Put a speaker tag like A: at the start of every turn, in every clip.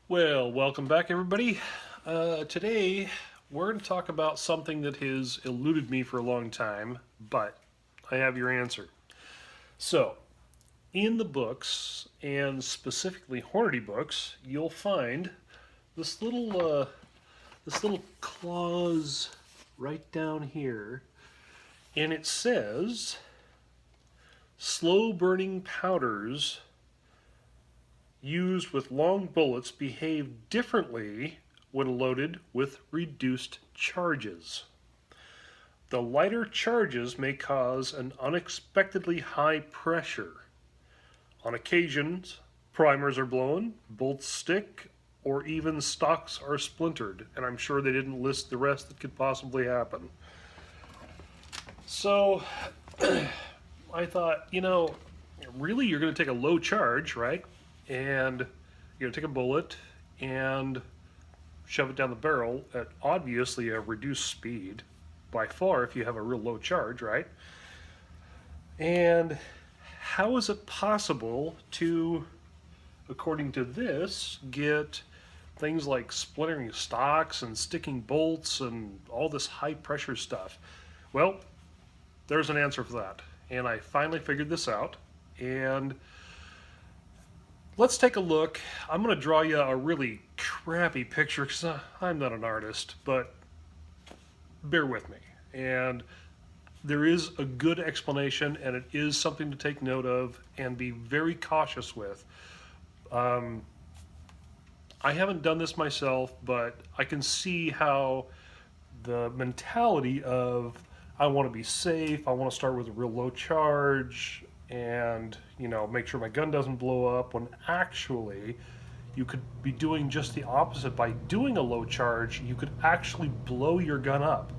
A: Well, welcome back, everybody. Today, we're going to talk about something that has eluded me for a long time, but I have your answer. So, in the books, and specifically Hornady books, you'll find this little clause right down here, and it says, "Slow burning powders used with long bullets behave differently when loaded with reduced charges. The lighter charges may cause an unexpectedly high pressure. On occasions, primers are blown, bolts stick, or even stocks are splintered." And I'm sure they didn't list the rest that could possibly happen. So I thought, really, you're going to take a low charge, right? And you're going to take a bullet and shove it down the barrel at obviously a reduced speed by far if you have a real low charge, right? And how is it possible to, according to this, get things like splintering stocks and sticking bolts and all this high pressure stuff? Well, there's an answer for that. And I finally figured this out. And let's take a look. I'm going to draw you a really crappy picture because I'm not an artist, but bear with me. And there is a good explanation, and it is something to take note of and be very cautious with. Um, I haven't done this myself, but I can see how the mentality of I want to be safe, I want to start with a real low charge, and make sure my gun doesn't blow up, when actually you could be doing just the opposite. By doing a low charge, you could actually blow your gun up.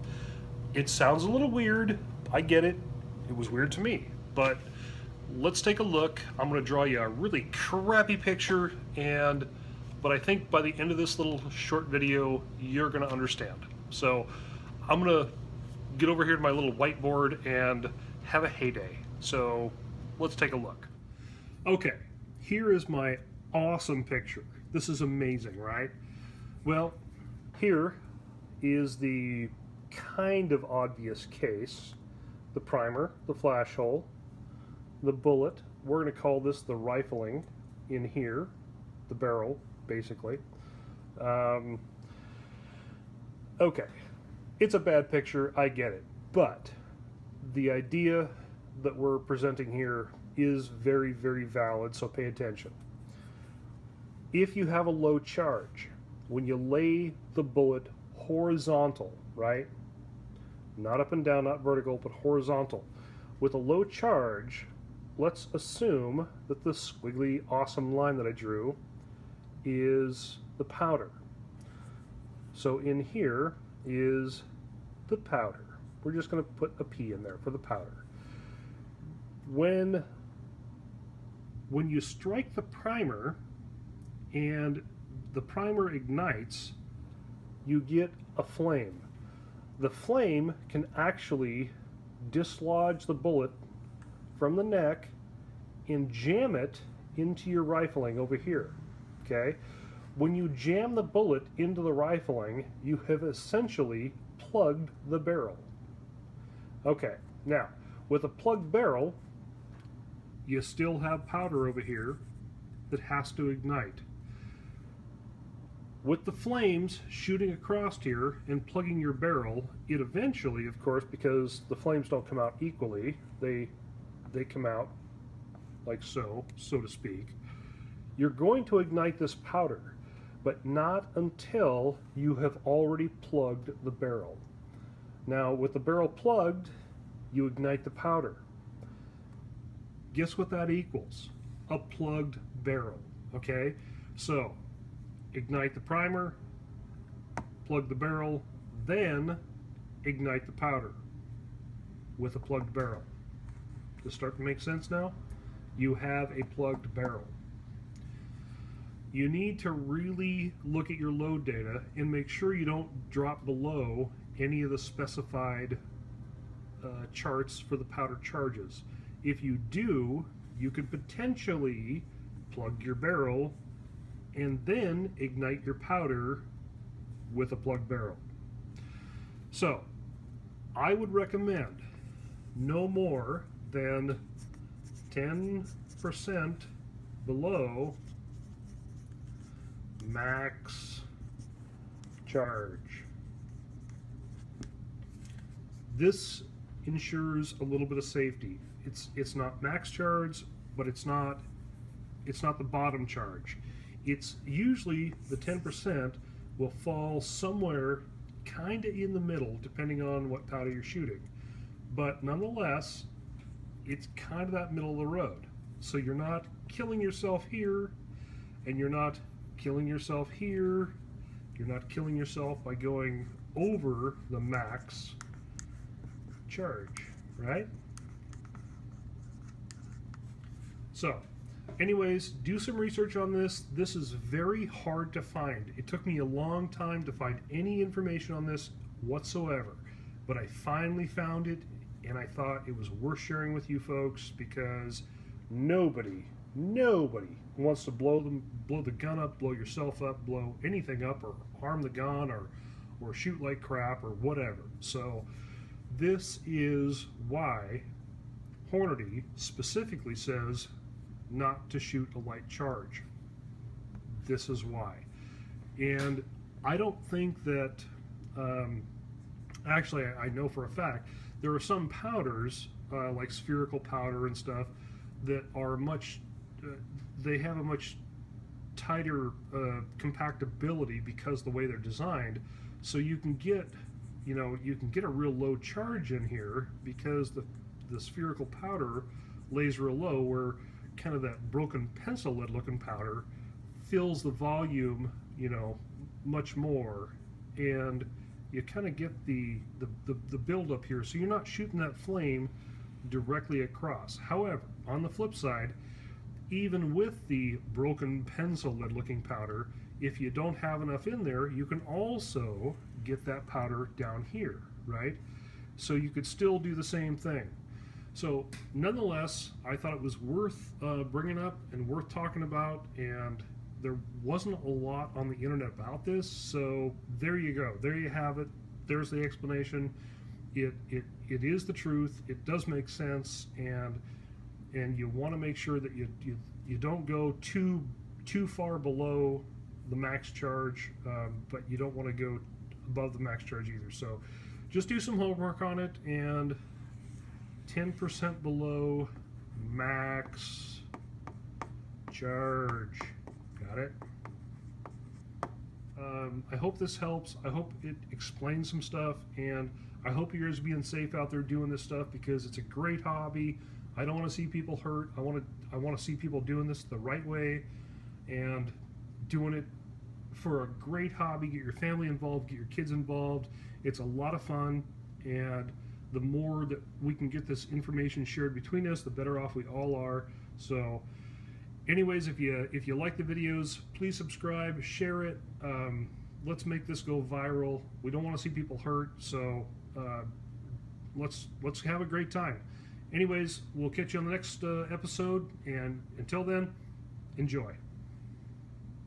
A: It sounds a little weird, I get it, it was weird to me, but let's take a look. I'm going to draw you a really crappy picture, but I think by the end of this little short video you're going to understand. So I'm going to get over here to my little whiteboard and have a heyday. So let's take a look. Okay, here is my awesome picture. This is amazing, right? Well, here is the kind of obvious case: the primer, the flash hole, the bullet. We're going to call this the rifling in here, the barrel, basically. Um, okay, it's a bad picture, I get it, but the idea that we're presenting here is very, very valid, so pay attention. If you have a low charge, when you lay the bullet horizontal, right? Not up and down, not vertical, but horizontal. With a low charge, let's assume that this squiggly awesome line that I drew is the powder. So in here is the powder. We're just going to put a P in there for the powder. When you strike the primer and the primer ignites, you get a flame. The flame can actually dislodge the bullet from the neck and jam it into your rifling over here. Okay? When you jam the bullet into the rifling, you have essentially plugged the barrel. Okay, now, with a plugged barrel, you still have powder over here that has to ignite. With the flames shooting across here and plugging your barrel, it eventually, of course, because the flames don't come out equally, they come out like so to speak. You're going to ignite this powder, but not until you have already plugged the barrel. Now, with the barrel plugged, you ignite the powder. Guess what that equals? A plugged barrel, okay? So, ignite the primer, plug the barrel, then ignite the powder with a plugged barrel. Does this start to make sense now? You have a plugged barrel. You need to really look at your load data and make sure you don't drop below any of the specified charts for the powder charges. If you do, you could potentially plug your barrel and then ignite your powder with a plug barrel. So I would recommend no more than 10% below max charge. This ensures a little bit of safety. It's not max charge, but it's not the bottom charge. It's usually the 10% will fall somewhere kind of in the middle, depending on what powder you're shooting. But nonetheless, it's kind of that middle of the road. So you're not killing yourself here, and you're not killing yourself here. You're not killing yourself by going over the max charge, right? So, anyways, do some research on this. This is very hard to find. It took me a long time to find any information on this whatsoever, but I finally found it, and I thought it was worth sharing with you folks because nobody wants to blow the gun up, blow yourself up, blow anything up, or harm the gun, or shoot like crap, or whatever. So this is why Hornady specifically says not to shoot a light charge. This is why. And I don't think that, actually I know for a fact, there are some powders, like spherical powder and stuff, that are much, they have a much tighter compactability because the way they're designed. So you can get, you can get a real low charge in here because the spherical powder lays real low, where kind of that broken pencil lead looking powder fills the volume, much more, and you kind of get the build up here, so you're not shooting that flame directly across. However, on the flip side, even with the broken pencil lead looking powder, if you don't have enough in there, you can also get that powder down here, right? So you could still do the same thing. So nonetheless, I thought it was worth bringing up and worth talking about, and there wasn't a lot on the internet about this, so there you go. There you have it. There's the explanation. It is the truth. It does make sense, and you want to make sure that you don't go too far below the max charge, but you don't want to go above the max charge either. So just do some homework on it, and 10% below max charge. Got it? I hope this helps. I hope it explains some stuff, and I hope you guys are being safe out there doing this stuff, because it's a great hobby. I don't want to see people hurt. I want to see people doing this the right way and doing it for a great hobby. Get your family involved, get your kids involved. It's a lot of fun, and the more that we can get this information shared between us, the better off we all are. So anyways, if you like the videos, please subscribe, share it. Let's make this go viral. We don't want to see people hurt, so let's have a great time. Anyways, we'll catch you on the next episode, and until then, enjoy.